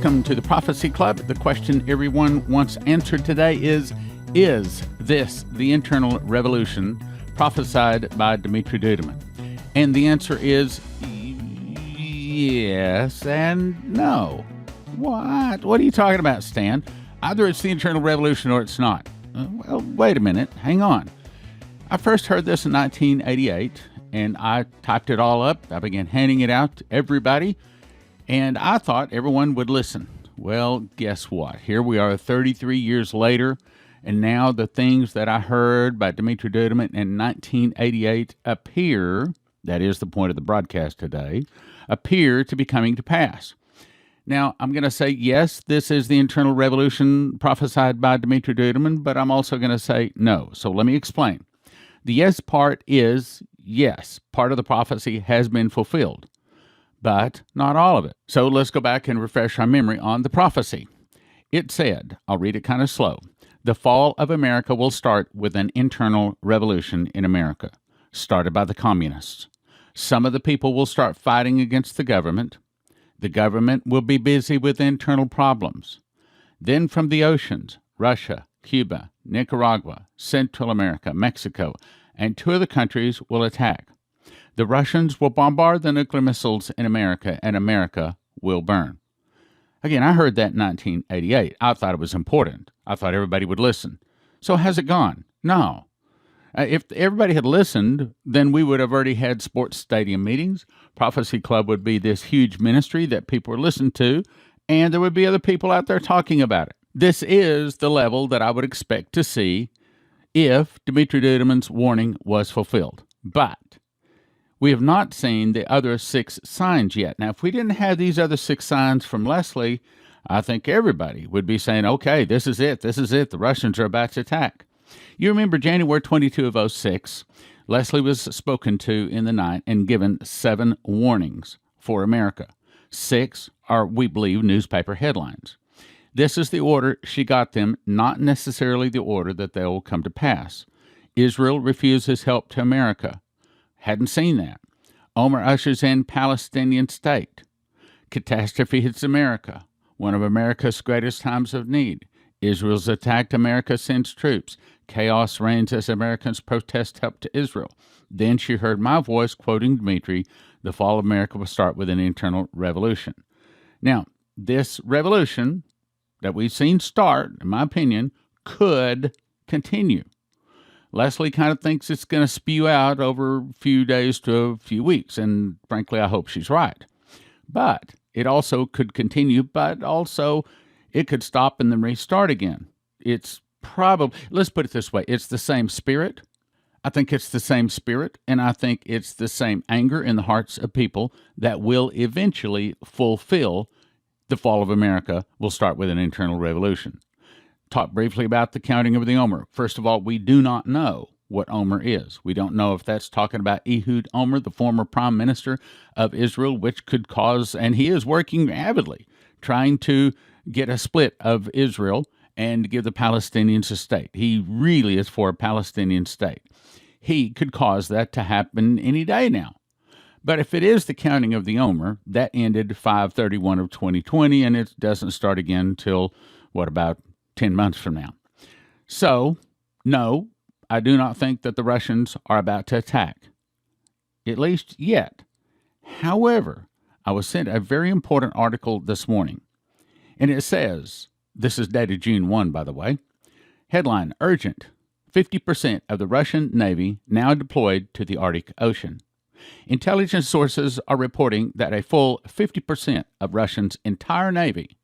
welcome to the Prophecy Club. The question everyone wants answered today is this the internal revolution prophesied by Dumitru Duduman? And the answer is yes and no. What? What are you talking about, Stan? Either it's the internal revolution or it's not. Well, wait a minute. Hang on. I first heard this in 1988, and I typed it all up. I began handing it out to everybody, and I thought everyone would listen. Well, guess what? Here we are 33 years later, and now the things that I heard by Dumitru Duduman in 1988 appear, that is the point of the broadcast today, appear to be coming to pass. Now, I'm going to say, yes, this is the internal revolution prophesied by Dumitru Duduman, but I'm also going to say no. So let me explain. The yes part is, yes, part of the prophecy has been fulfilled, but not all of it. So let's go back and refresh our memory on the prophecy. It said, I'll read it kind of slow, the fall of America will start with an internal revolution in America, started by the communists. Some of the people will start fighting against the government. The government will be busy with internal problems. Then from the oceans, Russia, Cuba, Nicaragua, Central America, Mexico, and 2 other countries will attack. The Russians will bombard the nuclear missiles in America, and America will burn. Again, I heard that in 1988. I thought it was important. I thought everybody would listen. So has it gone? No. If everybody had listened, then we would have already had sports stadium meetings. Prophecy Club would be this huge ministry that people would listen to, and there would be other people out there talking about it. This is the level that I would expect to see if Dumitru Duduman's warning was fulfilled. But we have not seen the other 6 signs yet. Now, if we didn't have these other 6 signs from Leslie, I think everybody would be saying, okay, this is it. The Russians are about to attack. You remember January 22 of 06, Leslie was spoken to in the night and given 7 warnings for America. 6 are, we believe, newspaper headlines. This is the order she got them, not necessarily the order that they will come to pass. Israel refuses help to America. Hadn't seen that. Omer ushers in Palestinian state. Catastrophe hits America. One of America's greatest times of need. Israel's attacked. America sends troops. Chaos reigns as Americans protest help to Israel. Then she heard my voice quoting Dmitry, the fall of America will start with an internal revolution. Now, this revolution that we've seen start, in my opinion, could continue. Leslie kind of thinks it's going to spew out over a few days to a few weeks, and frankly, I hope she's right. But it also could continue, but also it could stop and then restart again. It's probably, let's put it this way, it's the same spirit. I think it's the same spirit, and I think it's the same anger in the hearts of people that will eventually fulfill the fall of America will start with an internal revolution. Talk briefly about the counting of the Omer. First of all, we do not know what Omer is. We don't know if that's talking about Ehud Omer, the former prime minister of Israel, which could cause, and he is working avidly, trying to get a split of Israel and give the Palestinians a state. He really is for a Palestinian state. He could cause that to happen any day now. But if it is the counting of the Omer, that ended 5/31 of 2020, and it doesn't start again until, about 10 months from now. So, no, I do not think that the Russians are about to attack, at least yet. However, I was sent a very important article this morning, and it says, this is dated June 1, by the way, headline, urgent, 50% of the Russian Navy now deployed to the Arctic Ocean. Intelligence sources are reporting that a full 50% of Russia's entire Navy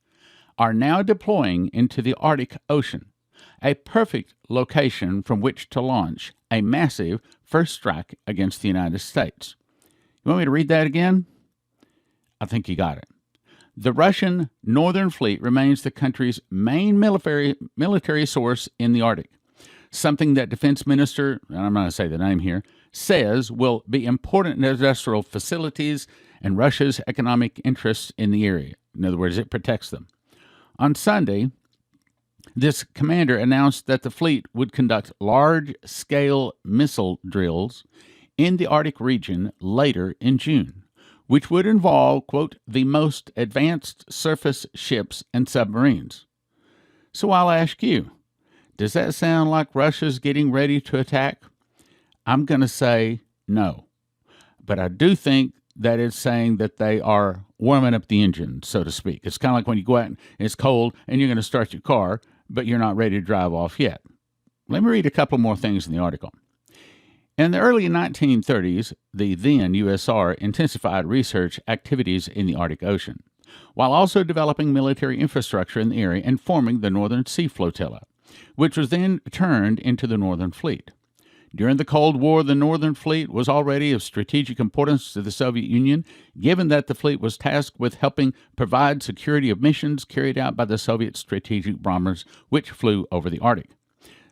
are now deploying into the Arctic Ocean, a perfect location from which to launch a massive first strike against the United States. You want me to read that again? I think you got it. The Russian Northern Fleet remains the country's main military source in the Arctic, something that Defense Minister, and I'm not going to say the name here, says will be important industrial facilities and Russia's economic interests in the area. In other words, it protects them. On Sunday, this commander announced that the fleet would conduct large-scale missile drills in the Arctic region later in June, which would involve, quote, the most advanced surface ships and submarines. So I'll ask you, does that sound like Russia's getting ready to attack? I'm going to say no. But I do think that it's saying that they are warming up the engine, so to speak. It's kind of like when you go out and it's cold and you're going to start your car, but you're not ready to drive off yet. Let me read a couple more things in the article. In the early 1930s, the then USSR intensified research activities in the Arctic Ocean, while also developing military infrastructure in the area and forming the Northern Sea Flotilla, which was then turned into the Northern Fleet. During the Cold War, the Northern Fleet was already of strategic importance to the Soviet Union, given that the fleet was tasked with helping provide security of missions carried out by the Soviet strategic bombers which flew over the Arctic.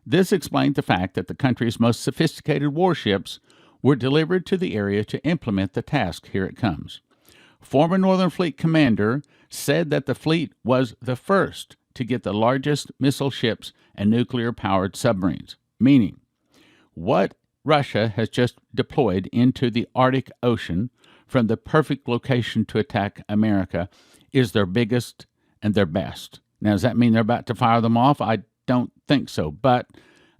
This explained the fact that the country's most sophisticated warships were delivered to the area to implement the task. Here it comes. Former Northern Fleet commander said that the fleet was the first to get the largest missile ships and nuclear-powered submarines, meaning what Russia has just deployed into the Arctic Ocean from the perfect location to attack America is their biggest and their best. Now, does that mean they're about to fire them off? I don't think so, but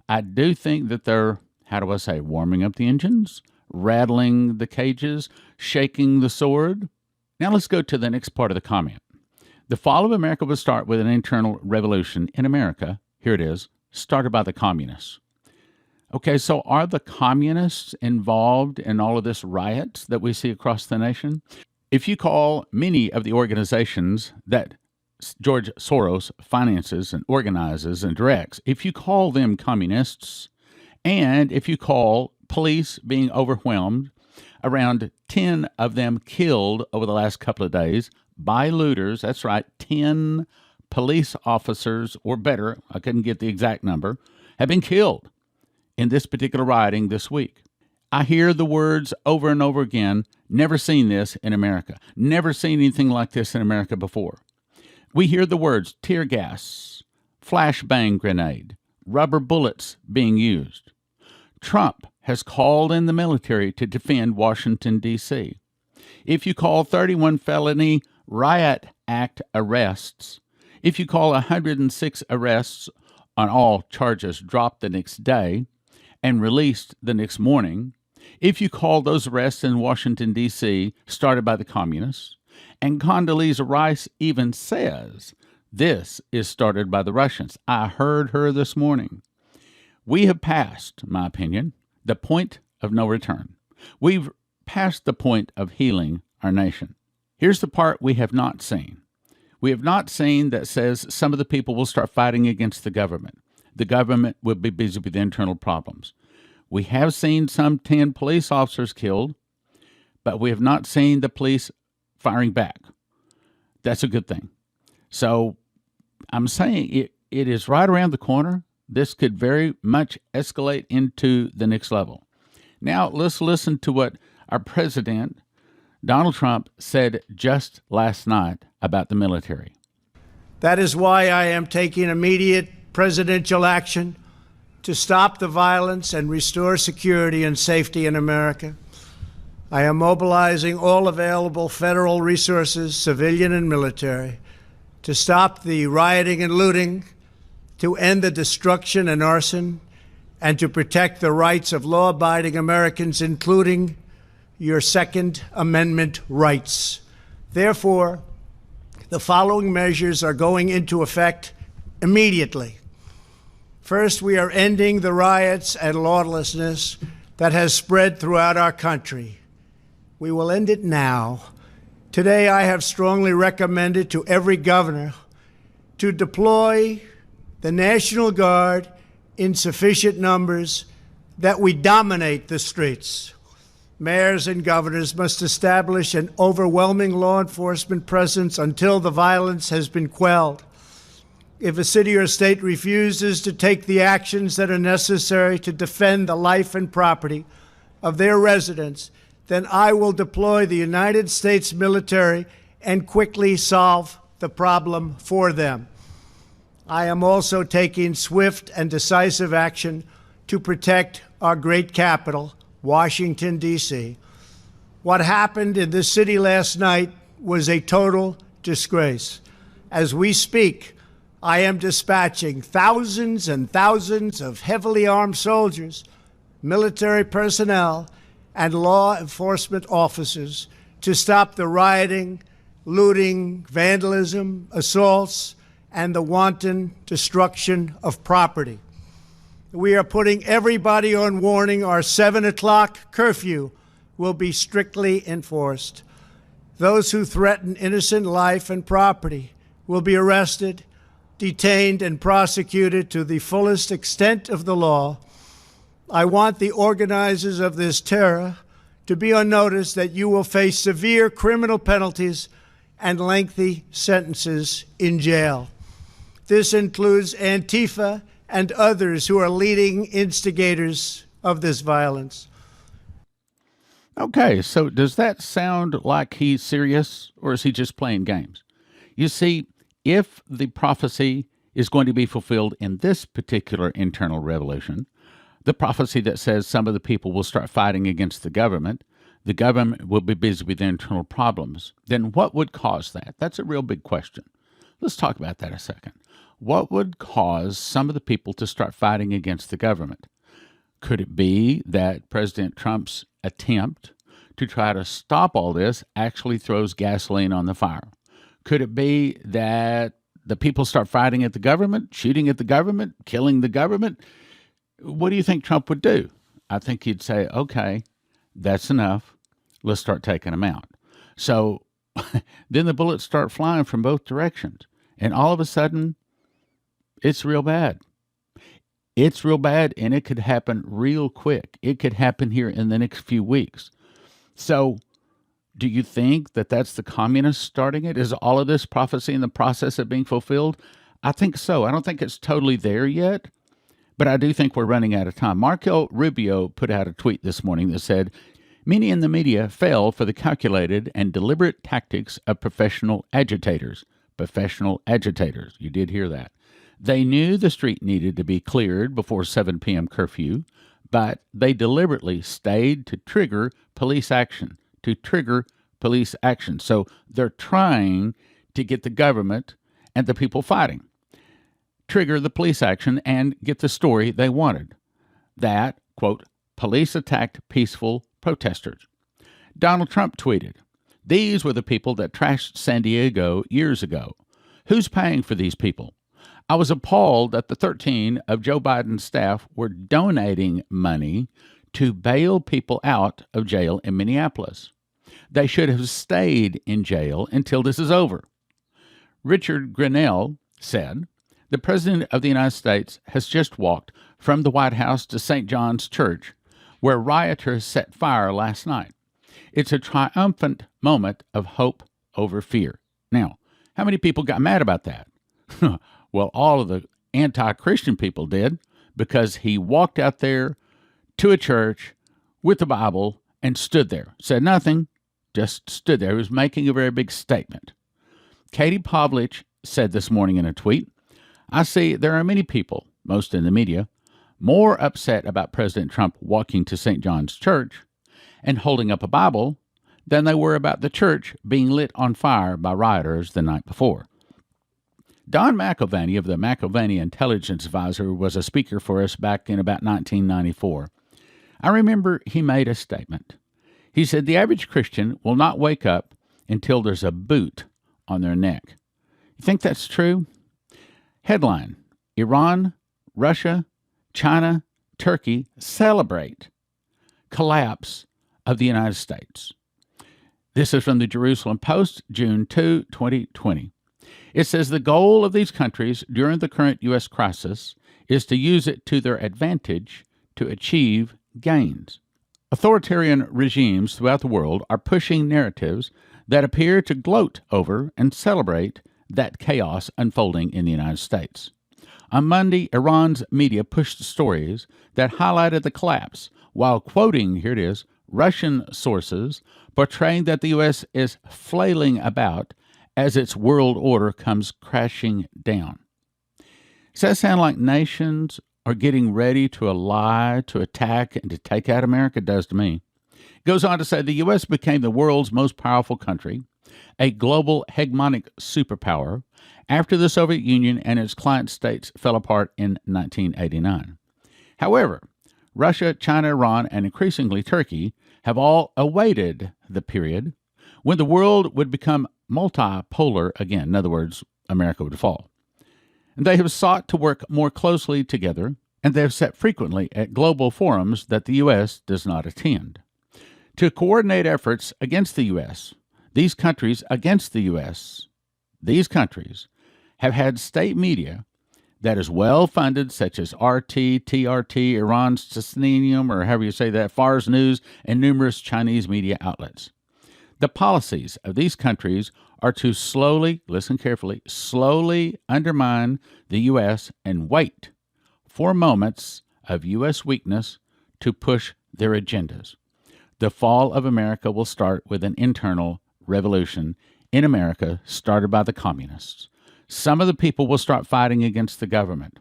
I do think that they're, warming up the engines, rattling the cages, shaking the sword. Now let's go to the next part of the comment. The fall of America would start with an internal revolution in America. Here it is, started by the communists. Okay, so are the communists involved in all of this riots that we see across the nation? If you call many of the organizations that George Soros finances and organizes and directs, if you call them communists, and if you call police being overwhelmed, around 10 of them killed over the last couple of days by looters, that's right, 10 police officers or better, I couldn't get the exact number, have been killed in this particular rioting this week. I hear the words over and over again, never seen this in America, never seen anything like this in America before. We hear the words tear gas, flashbang grenade, rubber bullets being used. Trump has called in the military to defend Washington, D.C. If you call 31 felony riot act arrests, if you call 106 arrests on all charges dropped the next day and released the next morning, if you call those arrests in Washington, D.C. started by the communists, and Condoleezza Rice even says this is started by the Russians. I heard her this morning. We have passed, in my opinion, the point of no return. We've passed the point of healing our nation. Here's the part we have not seen. We have not seen that says some of the people will start fighting against the government. The government will be busy with internal problems. We have seen some 10 police officers killed, but we have not seen the police firing back. That's a good thing. So I'm saying it is right around the corner. This could very much escalate into the next level. Now let's listen to what our president, Donald Trump, said just last night about the military. That is why I am taking immediate presidential action to stop the violence and restore security and safety in America. I am mobilizing all available federal resources, civilian and military, to stop the rioting and looting, to end the destruction and arson, and to protect the rights of law-abiding Americans, including your Second Amendment rights. Therefore, the following measures are going into effect immediately. First, we are ending the riots and lawlessness that has spread throughout our country. We will end it now. Today, I have strongly recommended to every governor to deploy the National Guard in sufficient numbers that we dominate the streets. Mayors and governors must establish an overwhelming law enforcement presence until the violence has been quelled. If a city or state refuses to take the actions that are necessary to defend the life and property of their residents, then I will deploy the United States military and quickly solve the problem for them. I am also taking swift and decisive action to protect our great capital, Washington, D.C. What happened in this city last night was a total disgrace. As we speak, I am dispatching thousands and thousands of heavily armed soldiers, military personnel, and law enforcement officers to stop the rioting, looting, vandalism, assaults, and the wanton destruction of property. We are putting everybody on warning. Our 7 o'clock curfew will be strictly enforced. Those who threaten innocent life and property will be arrested, detained, and prosecuted to the fullest extent of the law. I want the organizers of this terror to be on notice that you will face severe criminal penalties and lengthy sentences in jail. This includes Antifa and others who are leading instigators of this violence. Okay, so does that sound like he's serious, or is he just playing games? You see, if the prophecy is going to be fulfilled in this particular internal revolution, the prophecy that says some of the people will start fighting against the government will be busy with internal problems, then what would cause that? That's a real big question. Let's talk about that a second. What would cause some of the people to start fighting against the government? Could it be that President Trump's attempt to try to stop all this actually throws gasoline on the fire? Could it be that the people start fighting at the government, shooting at the government, killing the government? What do you think Trump would do? I think he'd say, okay, that's enough. Let's start taking them out. So then the bullets start flying from both directions. And all of a sudden, it's real bad. It's real bad, and it could happen real quick. It could happen here in the next few weeks. So do you think that that's the communists starting it? Is all of this prophecy in the process of being fulfilled? I think so. I don't think it's totally there yet, but I do think we're running out of time. Marco Rubio put out a tweet this morning that said, "Many in the media fell for the calculated and deliberate tactics of professional agitators." Professional agitators. You did hear that. They knew the street needed to be cleared before 7 p.m. curfew, but they deliberately stayed to trigger police action. So they're trying to get the government and the people fighting, trigger the police action, and get the story they wanted. That, quote, police attacked peaceful protesters. Donald Trump tweeted, "These were the people that trashed San Diego years ago. Who's paying for these people? I was appalled that the 13 of Joe Biden's staff were donating money to bail people out of jail in Minneapolis. They should have stayed in jail until this is over." Richard Grenell said, "The President of the United States has just walked from the White House to St. John's Church, where rioters set fire last night. It's a triumphant moment of hope over fear." Now, how many people got mad about that? Well, all of the anti-Christian people did, because he walked out there to a church with the Bible and stood there. Said nothing, just stood there. He was making a very big statement. Katie Pavlich said this morning in a tweet, "I see there are many people, most in the media, more upset about President Trump walking to St. John's Church and holding up a Bible than they were about the church being lit on fire by rioters the night before." Don McIlvaney of the McIlvaney Intelligence Advisor was a speaker for us back in about 1994. I remember he made a statement. He said, "The average Christian will not wake up until there's a boot on their neck." You think that's true? Headline: Iran, Russia, China, Turkey celebrate collapse of the United States. This is from the Jerusalem Post, June 2, 2020. It says the goal of these countries during the current U.S. crisis is to use it to their advantage to achieve gains. Authoritarian regimes throughout the world are pushing narratives that appear to gloat over and celebrate that chaos unfolding in the United States. On Monday, Iran's media pushed stories that highlighted the collapse while quoting, here it is, Russian sources portraying that the U.S. is flailing about as its world order comes crashing down. Does that sound like nations are getting ready to ally, to attack, and to take out America? It does to me. Goes on to say the U.S. became the world's most powerful country, a global hegemonic superpower, after the Soviet Union and its client states fell apart in 1989. However, Russia, China, Iran, and increasingly Turkey have all awaited the period when the world would become multipolar again. In other words, America would fall. And they have sought to work more closely together, and they have sat frequently at global forums that the U.S. does not attend. To coordinate efforts against the U.S., these countries have had state media that is well-funded, such as RT, TRT, Iran's Tasnim, or however you say that, Fars News, and numerous Chinese media outlets. The policies of these countries are to slowly, listen carefully, slowly undermine the U.S. and wait for moments of U.S. weakness to push their agendas. The fall of America will start with an internal revolution in America started by the communists. Some of the people will start fighting against the government.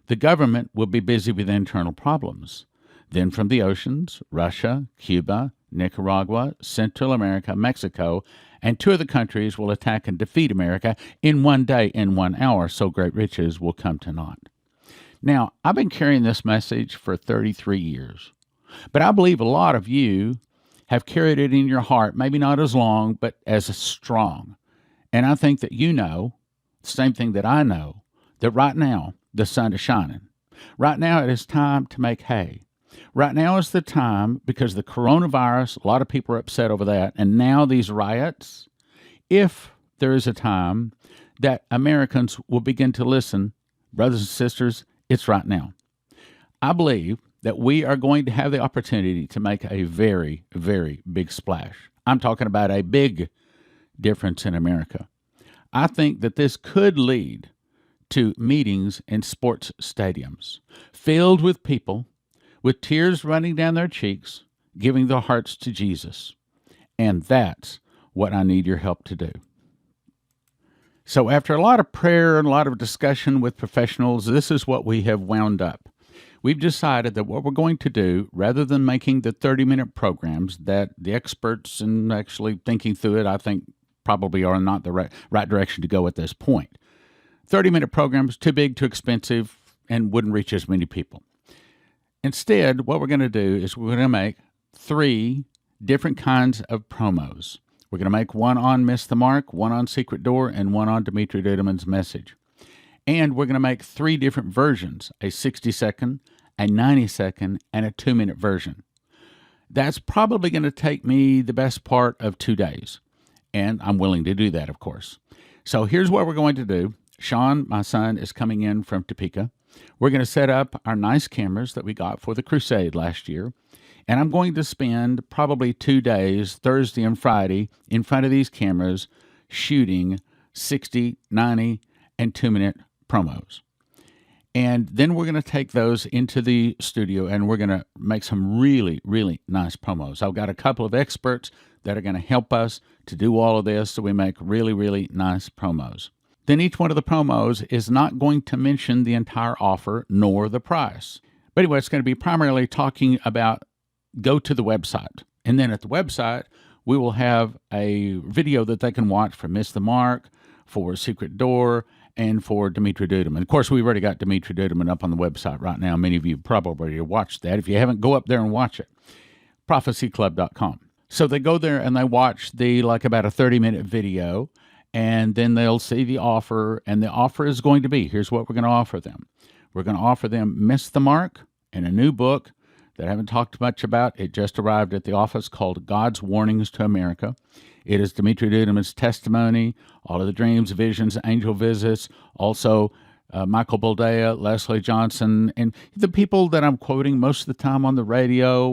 The government will be busy with internal problems. Then from the oceans, Russia, Cuba, Nicaragua, Central America, Mexico, and 2 of the countries will attack and defeat America in 1 day, in 1 hour, so great riches will come to naught. Now, I've been carrying this message for 33 years, but I believe a lot of you have carried it in your heart, maybe not as long, but as strong. And I think that you know, same thing that I know, that right now the sun is shining. Right now it is time to make hay. Right now is the time, because the coronavirus, a lot of people are upset over that, and now these riots, if there is a time that Americans will begin to listen, brothers and sisters, it's right now. I believe that we are going to have the opportunity to make a very, very big splash. I'm talking about a big difference in America. I think that this could lead to meetings in sports stadiums filled with people with tears running down their cheeks, giving their hearts to Jesus. And that's what I need your help to do. So after a lot of prayer and a lot of discussion with professionals, this is what we have wound up. We've decided that what we're going to do, rather than making the 30-minute programs that the experts and actually thinking through it, I think probably are not the right direction to go at this point. 30-minute programs, too big, too expensive, and wouldn't reach as many people. Instead, what we're going to do is we're going to make 3 different kinds of promos. We're going to make one on Miss the Mark, one on Secret Door, and one on Dumitru Duduman's message. And we're going to make 3 different versions, a 60-second, a 90-second, and a 2-minute version. That's probably going to take me the best part of 2 days. And I'm willing to do that, of course. So here's what we're going to do. Sean, my son, is coming in from Topeka. We're going to set up our nice cameras that we got for the crusade last year. And I'm going to spend probably 2 days, Thursday and Friday, in front of these cameras shooting 60, 90, and 2-minute promos. And then we're going to take those into the studio and we're going to make some really, really nice promos. I've got a couple of experts that are going to help us to do all of this so we make really, really nice promos. Then each one of the promos is not going to mention the entire offer nor the price. But anyway, it's going to be primarily talking about go to the website. And then at the website, we will have a video that they can watch for Miss the Mark, for Secret Door, and for Dumitru Duduman. Of course, we've already got Dumitru Duduman up on the website right now. Many of you probably already watched that. If you haven't, go up there and watch it. prophecyclub.com. So they go there and they watch about a 30-minute video, and then they'll see the offer, and the offer is going to be, here's what we're going to offer them. We're going to offer them Miss the Mark and a new book that I haven't talked much about. It just arrived at the office called God's Warnings to America. It is Dumitru Duduman's testimony, all of the dreams, visions, angel visits, also Michael Boldea, Leslie Johnson, and the people that I'm quoting most of the time on the radio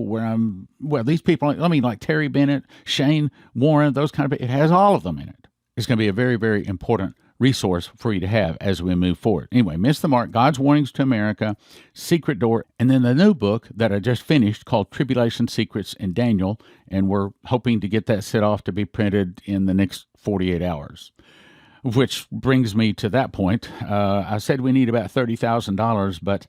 these people, like Terry Bennett, Shane Warren, those kind of people, it has all of them in it. It's going to be a very, very important resource for you to have as we move forward. Anyway, Miss the Mark, God's Warnings to America, Secret Door, and then the new book that I just finished called Tribulation Secrets in Daniel, and we're hoping to get that set off to be printed in the next 48 hours. Which brings me to that point. I said we need about $30,000, but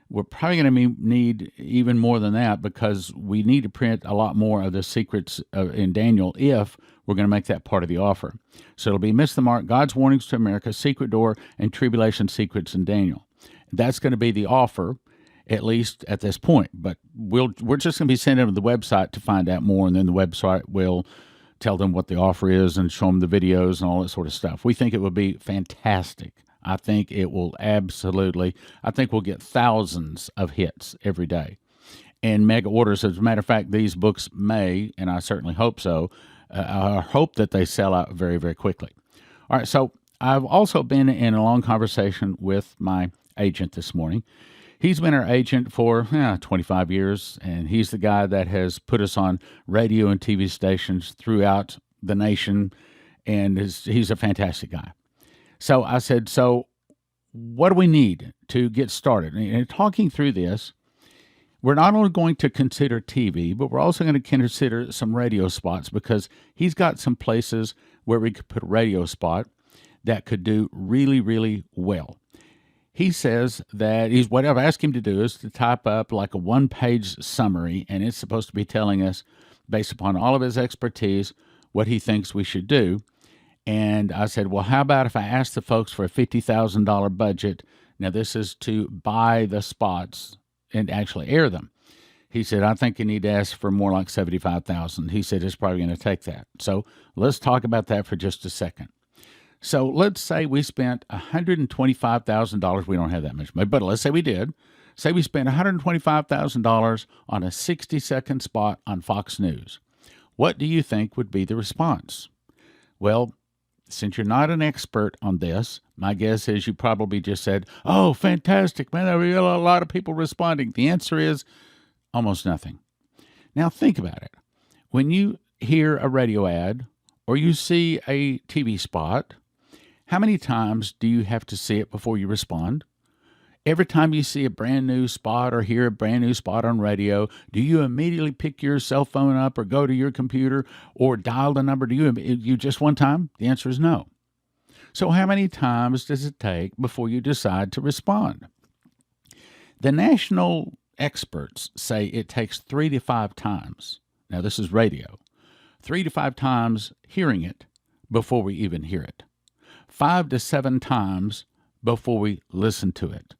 We're probably going to need even more than that because we need to print a lot more of the secrets in Daniel if we're going to make that part of the offer. So it'll be Miss the Mark, God's Warnings to America, Secret Door, and Tribulation Secrets in Daniel. That's going to be the offer, at least at this point. But we're just going to be sending them to the website to find out more, and then the website will tell them what the offer is and show them the videos and all that sort of stuff. We think it would be fantastic. I think it will absolutely, I think we'll get thousands of hits every day and mega orders. As a matter of fact, these books may, and I certainly hope so, I hope that they sell out very, very quickly. All right, so I've also been in a long conversation with my agent this morning. He's been our agent for 25 years, and he's the guy that has put us on radio and TV stations throughout the nation, and he's a fantastic guy. So I said, so what do we need to get started? And talking through this, we're not only going to consider TV, but we're also going to consider some radio spots because he's got some places where we could put a radio spot that could do really, really well. He says that what I've asked him to do is to type up like a one-page summary, and it's supposed to be telling us, based upon all of his expertise, what he thinks we should do. And I said, well, how about if I ask the folks for a $50,000 budget? Now, this is to buy the spots and actually air them. He said, I think you need to ask for more like $75,000. He said, it's probably going to take that. So let's talk about that for just a second. So let's say we spent $125,000. We don't have that much money, but let's say we did. Say we spent $125,000 on a 60-second spot on Fox News. What do you think would be the response? Well, since you're not an expert on this, my guess is you probably just said, oh, fantastic, man, there were a lot of people responding. The answer is almost nothing. Now think about it. When you hear a radio ad or you see a TV spot, how many times do you have to see it before you respond? Every time you see a brand new spot or hear a brand new spot on radio, do you immediately pick your cell phone up or go to your computer or dial the number? Do you just one time? The answer is no. So how many times does it take before you decide to respond? The national experts say it takes 3 to 5 times. Now, this is radio. 3 to 5 times hearing it before we even hear it. 5 to 7 times before we listen to it.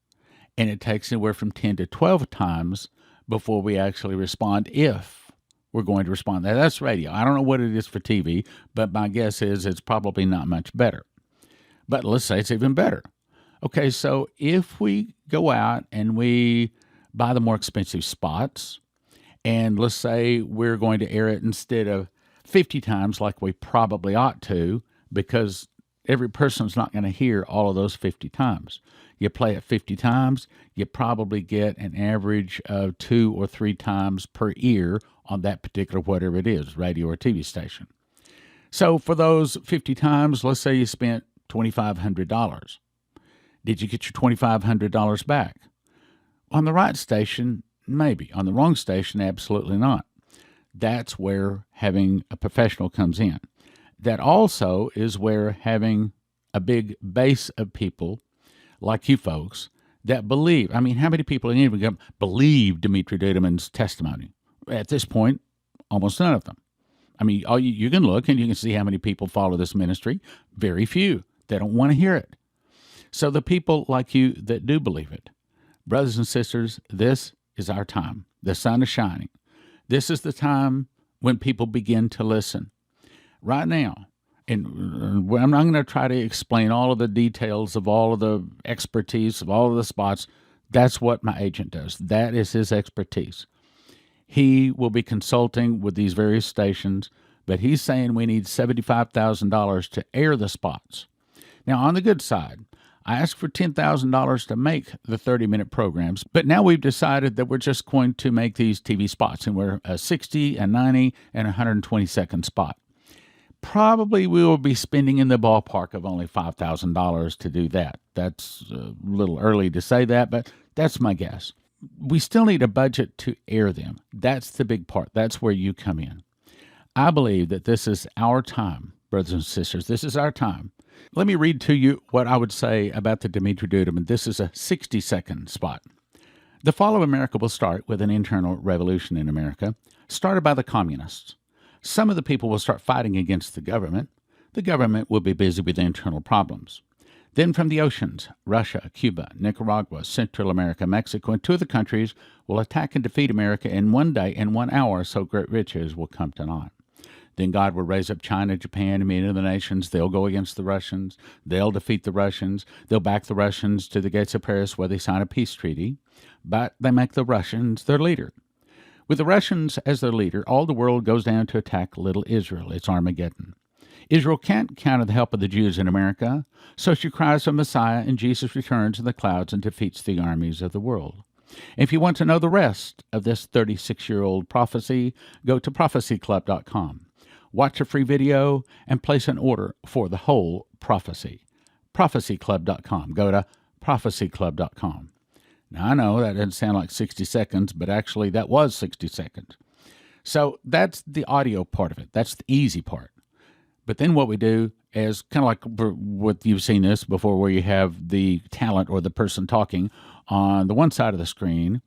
And it takes anywhere from 10 to 12 times before we actually respond, if we're going to respond. Now, that's radio. I don't know what it is for TV, but my guess is it's probably not much better. But let's say it's even better. Okay, so if we go out and we buy the more expensive spots, and let's say we're going to air it instead of 50 times like we probably ought to, because every person's not going to hear all of those 50 times. You play it 50 times, you probably get an average of 2 or 3 times per ear on that particular whatever it is, radio or TV station. So for those 50 times, let's say you spent $2,500. Did you get your $2,500 back? On the right station, maybe. On the wrong station, absolutely not. That's where having a professional comes in. That also is where having a big base of people like you folks that believe. I mean, how many people even believe Dumitru Duduman's testimony? At this point, almost none of them. I mean, you can look and you can see how many people follow this ministry. Very few. They don't want to hear it. So the people like you that do believe it, brothers and sisters, this is our time. The sun is shining. This is the time when people begin to listen. Right now, and I'm not going to try to explain all of the details of all of the expertise of all of the spots. That's what my agent does. That is his expertise. He will be consulting with these various stations, but he's saying we need $75,000 to air the spots. Now, on the good side, I asked for $10,000 to make the 30-minute programs, but now we've decided that we're just going to make these TV spots, and we're a 60, a 90, and a 120-second spot. Probably we will be spending in the ballpark of only $5,000 to do that. That's a little early to say that, but that's my guess. We still need a budget to air them. That's the big part. That's where you come in. I believe that this is our time, brothers and sisters. This is our time. Let me read to you what I would say about the Dumitru Duduman. This is a 60-second spot. The fall of America will start with an internal revolution in America, started by the communists. Some of the people will start fighting against the government. The government will be busy with internal problems. Then from the oceans, Russia, Cuba, Nicaragua, Central America, Mexico, and two of the countries will attack and defeat America in one day and 1 hour, so great riches will come to naught. Then God will raise up China, Japan, and many of the nations. They'll go against the Russians. They'll defeat the Russians. They'll back the Russians to the gates of Paris where they sign a peace treaty. But they make the Russians their leader. With the Russians as their leader, all the world goes down to attack little Israel. It's Armageddon. Israel can't count on the help of the Jews in America, so she cries for Messiah, and Jesus returns in the clouds and defeats the armies of the world. If you want to know the rest of this 36-year-old prophecy, go to prophecyclub.com. Watch a free video and place an order for the whole prophecy. Prophecyclub.com. Go to prophecyclub.com. Now, I know that doesn't sound like 60 seconds, but actually that was 60 seconds. So that's the audio part of it. That's the easy part. But then what we do is kind of like what you've seen this before, where you have the talent or the person talking on the one side of the screen.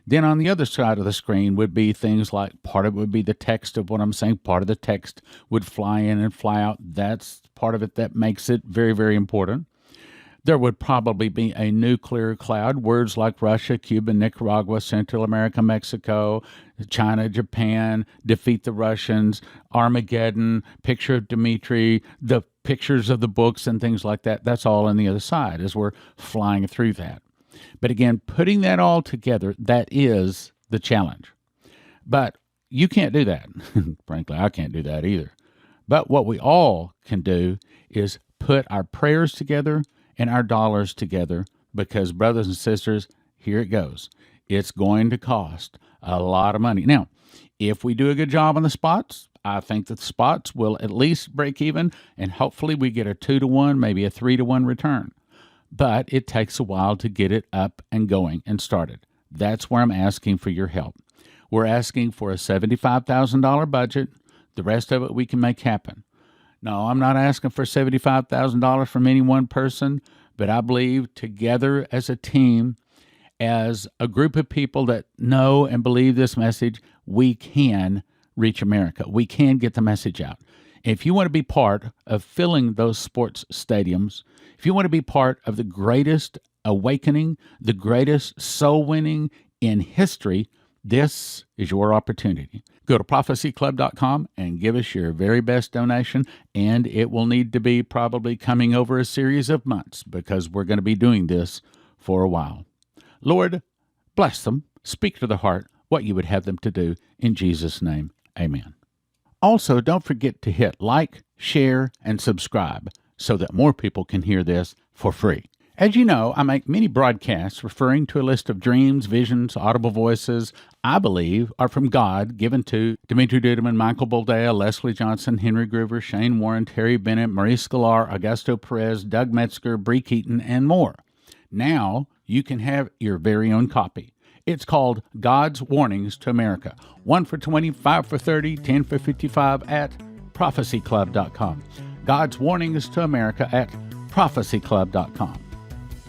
Then on the other side of the screen would be things like part of it would be the text of what I'm saying. Part of the text would fly in and fly out. That's part of it that makes it very, very important. There would probably be a nuclear cloud, words like Russia, Cuba, Nicaragua, Central America, Mexico, China, Japan, defeat the Russians, Armageddon, picture of Dumitru, the pictures of the books and things like that. That's all on the other side as we're flying through that. But again, putting that all together, that is the challenge. But you can't do that. Frankly, I can't do that either. But what we all can do is put our prayers together and our dollars together, because, brothers and sisters, here it goes. It's going to cost a lot of money. Now, if we do a good job on the spots, I think that the spots will at least break even, and hopefully we get a 2-to-1, maybe a 3-to-1 return. But it takes a while to get it up and going and started. That's where I'm asking for your help. We're asking for a $75,000 budget. The rest of it we can make happen. No, I'm not asking for $75,000 from any one person, but I believe together as a team, as a group of people that know and believe this message, we can reach America. We can get the message out. If you want to be part of filling those sports stadiums, if you want to be part of the greatest awakening, the greatest soul winning in history, this is your opportunity. Go to prophecyclub.com and give us your very best donation, and it will need to be probably coming over a series of months, because we're going to be doing this for a while. Lord, bless them, speak to the heart what you would have them to do. In Jesus' name, amen. Also, don't forget to hit like, share, and subscribe so that more people can hear this for free. As you know, I make many broadcasts referring to a list of dreams, visions, audible voices I believe are from God, given to Dumitru Duduman, Michael Boldea, Leslie Johnson, Henry Groover, Shane Warren, Terry Bennett, Maurice Sklar, Augusto Perez, Doug Metzger, Bree Keaton, and more. Now you can have your very own copy. It's called God's Warnings to America. 1 for 20, 5 for 30, 10 for 55 at prophecyclub.com. God's Warnings to America at prophecyclub.com.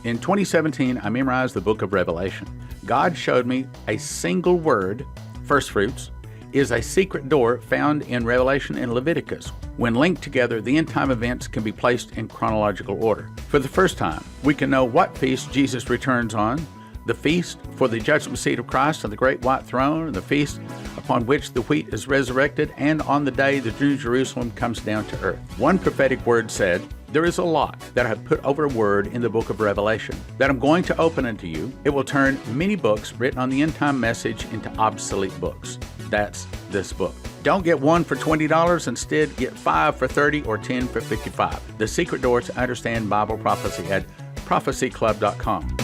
In 2017, I memorized the book of Revelation. God showed me a single word, first fruits, is a secret door found in Revelation and Leviticus. When linked together, the end-time events can be placed in chronological order. For the first time, we can know what feast Jesus returns on, the feast for the judgment seat of Christ on the great white throne, the feast upon which the wheat is resurrected, and on the day the New Jerusalem comes down to earth. One prophetic word said, "There is a lot that I have put over a word in the book of Revelation that I'm going to open unto you. It will turn many books written on the end-time message into obsolete books." That's this book. Don't get 1 for $20. Instead, get 5 for 30 or 10 for 55. The secret door to understand Bible prophecy at prophecyclub.com.